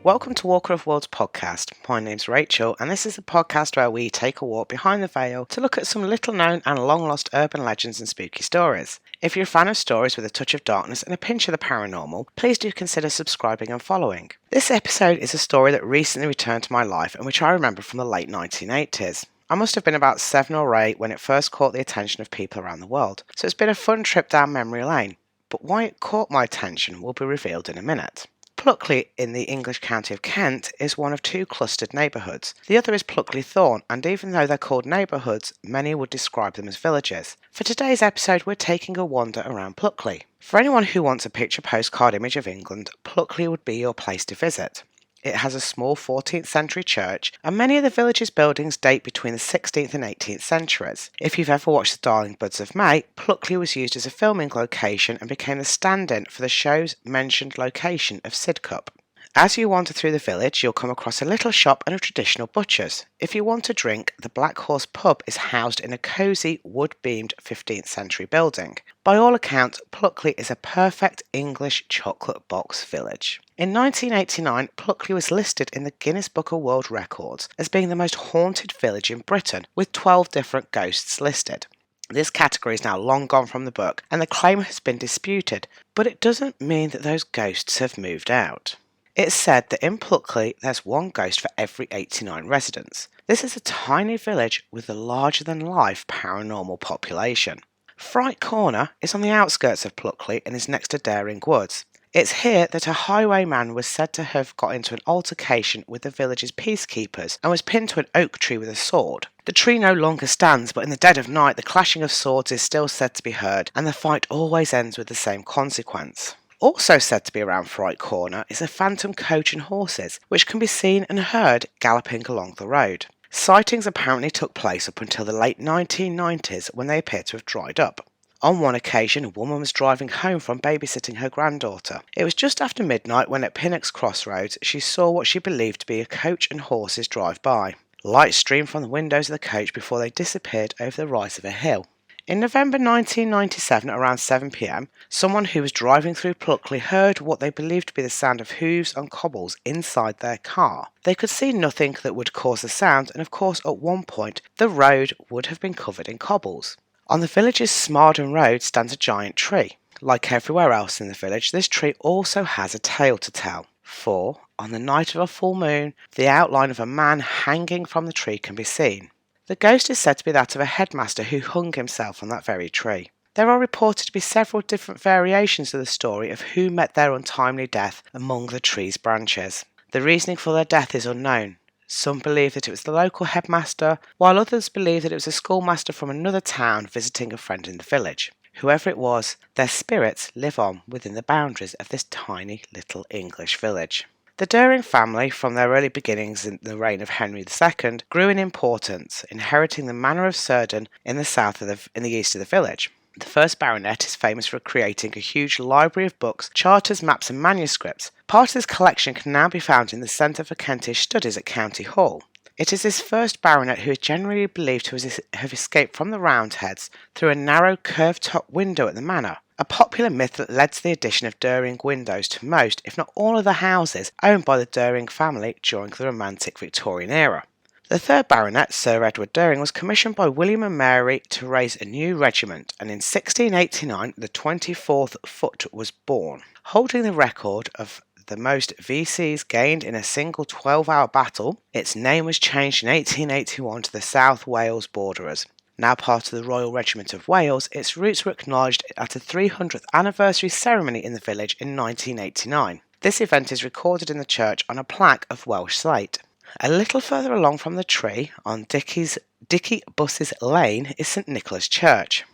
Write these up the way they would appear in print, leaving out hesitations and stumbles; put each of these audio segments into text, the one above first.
Welcome to Walker of Worlds podcast. My name's Rachel, and this is a podcast where we take a walk behind the veil to look at some little known and long lost urban legends and spooky stories. If you're a fan of stories with a touch of darkness and a pinch of the paranormal, please do consider subscribing and following. This episode is a story that recently returned to my life and which I remember from the late 1980s. I must have been about 7 or 8 when it first caught the attention of people around the world, so it's been a fun trip down memory lane. But why it caught my attention will be revealed in a minute. Pluckley in the English county of Kent is one of 2 clustered neighbourhoods. The other is Pluckley Thorn, and even though they're called neighbourhoods, many would describe them as villages. For today's episode, we're taking a wander around Pluckley. For anyone who wants a picture postcard image of England, Pluckley would be your place to visit. It has a small 14th century church, and many of the village's buildings date between the 16th and 18th centuries. If you've ever watched The Darling Buds of May, Pluckley was used as a filming location and became the stand-in for the show's mentioned location of Sidcup. As you wander through the village, you'll come across a little shop and a traditional butcher's. If you want a drink, the Black Horse pub is housed in a cosy, wood-beamed 15th century building. By all accounts, Pluckley is a perfect English chocolate box village. In 1989, Pluckley was listed in the Guinness Book of World Records as being the most haunted village in Britain, with 12 different ghosts listed. This category is now long gone from the book, and the claim has been disputed, but it doesn't mean that those ghosts have moved out. It's said that in Pluckley there's one ghost for every 89 residents. This is a tiny village with a larger-than-life paranormal population. Fright Corner is on the outskirts of Pluckley and is next to Daring Woods. It's here that a highwayman was said to have got into an altercation with the village's peacekeepers and was pinned to an oak tree with a sword. The tree no longer stands, but in the dead of night the clashing of swords is still said to be heard, and the fight always ends with the same consequence. Also said to be around Fright Corner is a phantom coach and horses, which can be seen and heard galloping along the road. Sightings apparently took place up until the late 1990s when they appear to have dried up. On one occasion, a woman was driving home from babysitting her granddaughter. It was just after midnight when at Pinnock's Crossroads she saw what she believed to be a coach and horses drive by. Light streamed from the windows of the coach before they disappeared over the rise of a hill. In November 1997, around 7 p.m, someone who was driving through Pluckley heard what they believed to be the sound of hooves and cobbles inside their car. They could see nothing that would cause the sound, and of course at one point the road would have been covered in cobbles. On the village's Smarden Road stands a giant tree. Like everywhere else in the village, this tree also has a tale to tell. For, on the night of a full moon, the outline of a man hanging from the tree can be seen. The ghost is said to be that of a headmaster who hung himself on that very tree. There are reported to be several different variations of the story of who met their untimely death among the tree's branches. The reasoning for their death is unknown. Some believe that it was the local headmaster, while others believe that it was a schoolmaster from another town visiting a friend in the village. Whoever it was, their spirits live on within the boundaries of this tiny little English village. The Daring family, from their early beginnings in the reign of Henry II, grew in importance, inheriting the manor of Surden in the east of the village. The first baronet is famous for creating a huge library of books, charters, maps and manuscripts. Part of this collection can now be found in the Centre for Kentish Studies at County Hall. It is this first baronet who is generally believed to have escaped from the Roundheads through a narrow curved-top window at the manor, a popular myth that led to the addition of Daring windows to most, if not all, of the houses owned by the Daring family during the Romantic Victorian era. The third baronet, Sir Edward Daring, was commissioned by William and Mary to raise a new regiment, and in 1689 the 24th Foot was born. Holding the record of the most VCs gained in a single 12-hour battle, its name was changed in 1881 to the South Wales Borderers. Now part of the Royal Regiment of Wales, its roots were acknowledged at a 300th anniversary ceremony in the village in 1989. This event is recorded in the church on a plaque of Welsh slate. A little further along from the tree, on Dicky Busses Lane, is St Nicholas Church.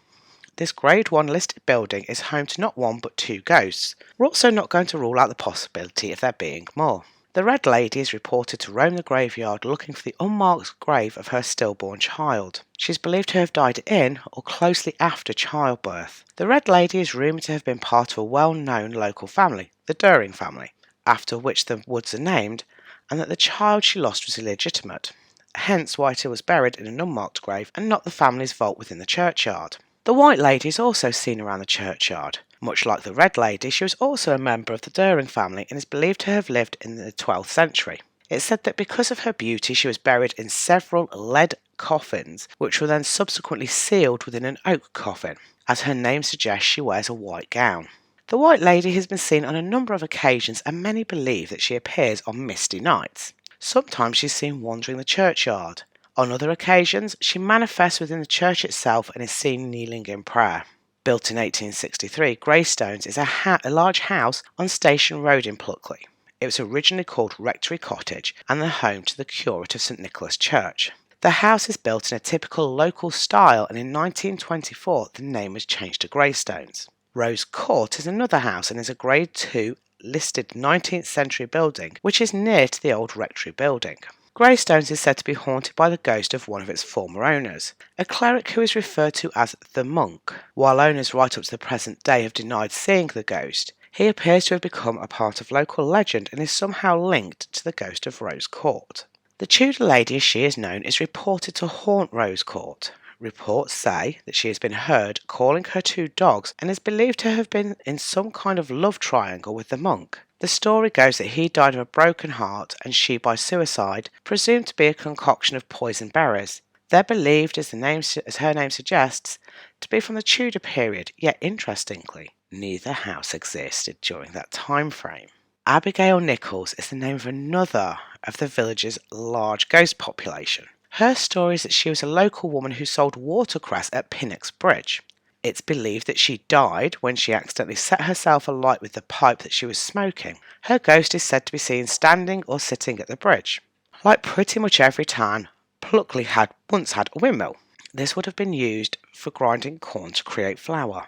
This Grade 1 listed building is home to not one but 2 ghosts. We're also not going to rule out the possibility of there being more. The Red Lady is reported to roam the graveyard looking for the unmarked grave of her stillborn child. She is believed to have died in or closely after childbirth. The Red Lady is rumoured to have been part of a well-known local family, the Daring family. after which the woods are named, and that the child she lost was illegitimate, hence why it was buried in an unmarked grave and not the family's vault within the churchyard. The White Lady is also seen around the churchyard. Much like the Red Lady, she was also a member of the During family and is believed to have lived in the 12th century. It's said that because of her beauty she was buried in several lead coffins, which were then subsequently sealed within an oak coffin. As her name suggests, she wears a white gown. The White Lady has been seen on a number of occasions, and many believe that she appears on misty nights. Sometimes she's seen wandering the churchyard. On other occasions, she manifests within the church itself and is seen kneeling in prayer. Built in 1863, Greystones is a large house on Station Road in Pluckley. It was originally called Rectory Cottage and the home to the curate of St Nicholas Church. The house is built in a typical local style, and in 1924 the name was changed to Greystones. Rose Court is another house and is a Grade 2 listed 19th century building which is near to the old rectory building. Greystones is said to be haunted by the ghost of one of its former owners, a cleric who is referred to as the monk. While owners right up to the present day have denied seeing the ghost, he appears to have become a part of local legend and is somehow linked to the ghost of Rose Court. The Tudor lady, as she is known, is reported to haunt Rose Court. Reports say that she has been heard calling her two dogs and is believed to have been in some kind of love triangle with the monk. The story goes that he died of a broken heart and she by suicide, presumed to be a concoction of poison berries. They're believed, as her name suggests, to be from the Tudor period, yet interestingly, neither house existed during that time frame. Abigail Nichols is the name of another of the village's large ghost population. Her story is that she was a local woman who sold watercress at Pinnock's Bridge. It's believed that she died when she accidentally set herself alight with the pipe that she was smoking. Her ghost is said to be seen standing or sitting at the bridge. Like pretty much every town, Pluckley once had a windmill. This would have been used for grinding corn to create flour.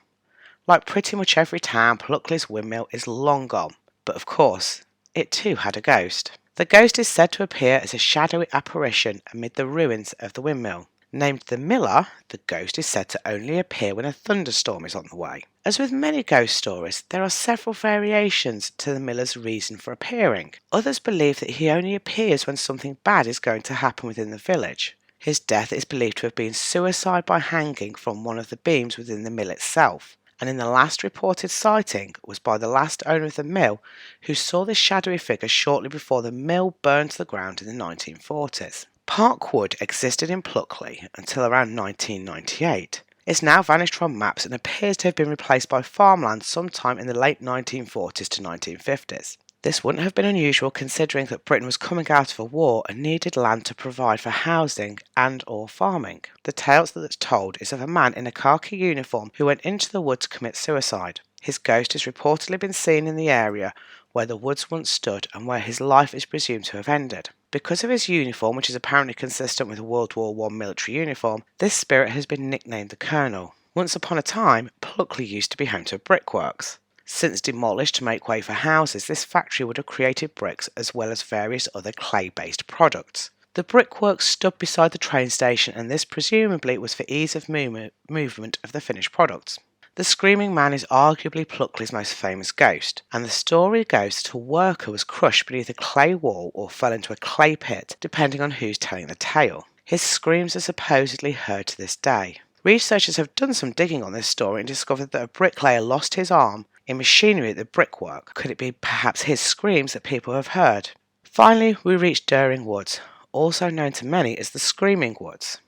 Like pretty much every town, Pluckley's windmill is long gone, but of course, it too had a ghost. The ghost is said to appear as a shadowy apparition amid the ruins of the windmill. Named the Miller, the ghost is said to only appear when a thunderstorm is on the way. As with many ghost stories, there are several variations to the Miller's reason for appearing. Others believe that he only appears when something bad is going to happen within the village. His death is believed to have been suicide by hanging from one of the beams within the mill itself, and in the last reported sighting was by the last owner of the mill, who saw this shadowy figure shortly before the mill burned to the ground in the 1940s. Park Wood existed in Pluckley until around 1998. It's now vanished from maps and appears to have been replaced by farmland sometime in the late 1940s to 1950s. This wouldn't have been unusual considering that Britain was coming out of a war and needed land to provide for housing and or farming. The tale that's told is of a man in a khaki uniform who went into the wood to commit suicide. His ghost has reportedly been seen in the area where the woods once stood and where his life is presumed to have ended. Because of his uniform, which is apparently consistent with a World War I military uniform, this spirit has been nicknamed the Colonel. Once upon a time, Pluckley used to be home to brickworks. Since demolished to make way for houses, this factory would have created bricks as well as various other clay-based products. The brickworks stood beside the train station, and this presumably was for ease of movement of the finished products. The Screaming Man is arguably Pluckley's most famous ghost, and the story goes that a worker was crushed beneath a clay wall or fell into a clay pit, depending on who's telling the tale. His screams are supposedly heard to this day. Researchers have done some digging on this story and discovered that a bricklayer lost his arm in machinery at the brickwork. Could it be perhaps his screams that people have heard? Finally, we reach During Woods, also known to many as the Screaming Woods.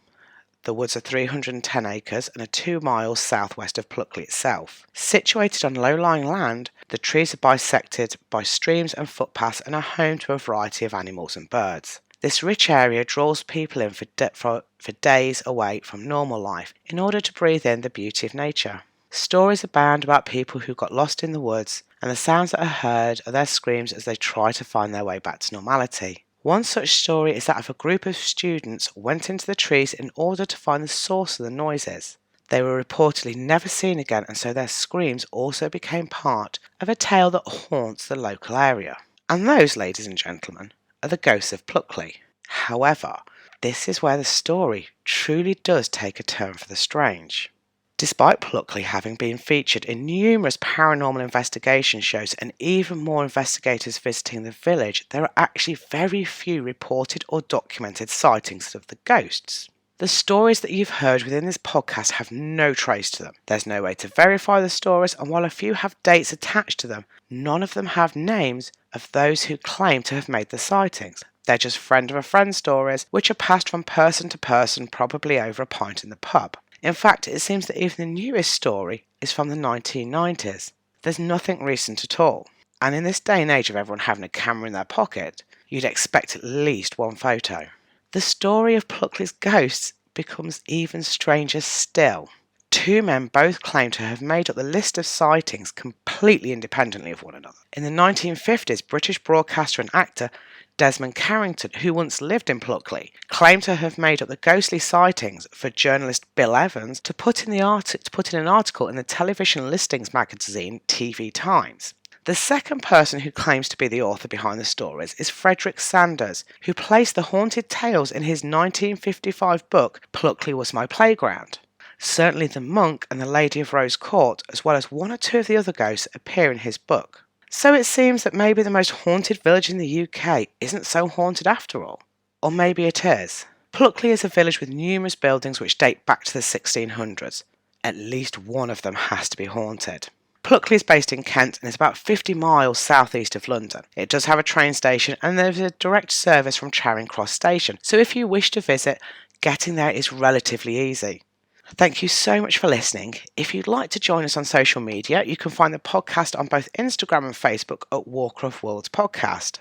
The woods are 310 acres and are 2 miles southwest of Pluckley itself. Situated on low-lying land, the trees are bisected by streams and footpaths and are home to a variety of animals and birds. This rich area draws people in for days away from normal life in order to breathe in the beauty of nature. Stories abound about people who got lost in the woods, and the sounds that are heard are their screams as they try to find their way back to normality. One such story is that of a group of students went into the trees in order to find the source of the noises. They were reportedly never seen again, and so their screams also became part of a tale that haunts the local area. And those, ladies and gentlemen, are the ghosts of Pluckley. However, this is where the story truly does take a turn for the strange. Despite Pluckley having been featured in numerous paranormal investigation shows and even more investigators visiting the village, there are actually very few reported or documented sightings of the ghosts. The stories that you've heard within this podcast have no trace to them. There's no way to verify the stories, and while a few have dates attached to them, none of them have names of those who claim to have made the sightings. They're just friend of a friend stories, which are passed from person to person, probably over a pint in the pub. In fact, it seems that even the newest story is from the 1990s. There's nothing recent at all. And in this day and age of everyone having a camera in their pocket, you'd expect at least one photo. The story of Pluckley's ghosts becomes even stranger still. Two men both claim to have made up the list of sightings completely independently of one another. In the 1950s, British broadcaster and actor Desmond Carrington, who once lived in Pluckley, claimed to have made up the ghostly sightings for journalist Bill Evans to put in an article in the television listings magazine TV Times. The second person who claims to be the author behind the stories is Frederick Sanders, who placed the haunted tales in his 1955 book Pluckley Was My Playground. Certainly the monk and the Lady of Rose Court, as well as one or two of the other ghosts, appear in his book. So it seems that maybe the most haunted village in the UK isn't so haunted after all. Or maybe it is. Pluckley is a village with numerous buildings which date back to the 1600s. At least one of them has to be haunted. Pluckley is based in Kent and is about 50 miles southeast of London. It does have a train station and there is a direct service from Charing Cross Station, so if you wish to visit, getting there is relatively easy. Thank you so much for listening. If you'd like to join us on social media, you can find the podcast on both Instagram and Facebook at Walker of Worlds Podcast.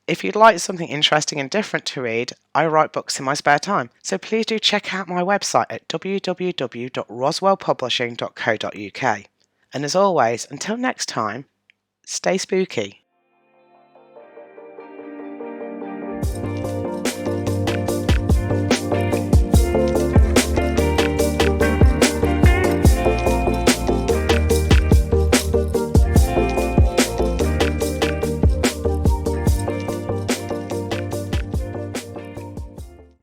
If you'd like something interesting and different to read, I write books in my spare time, so please do check out my website at www.roswellpublishing.co.uk. And as always, until next time, stay spooky.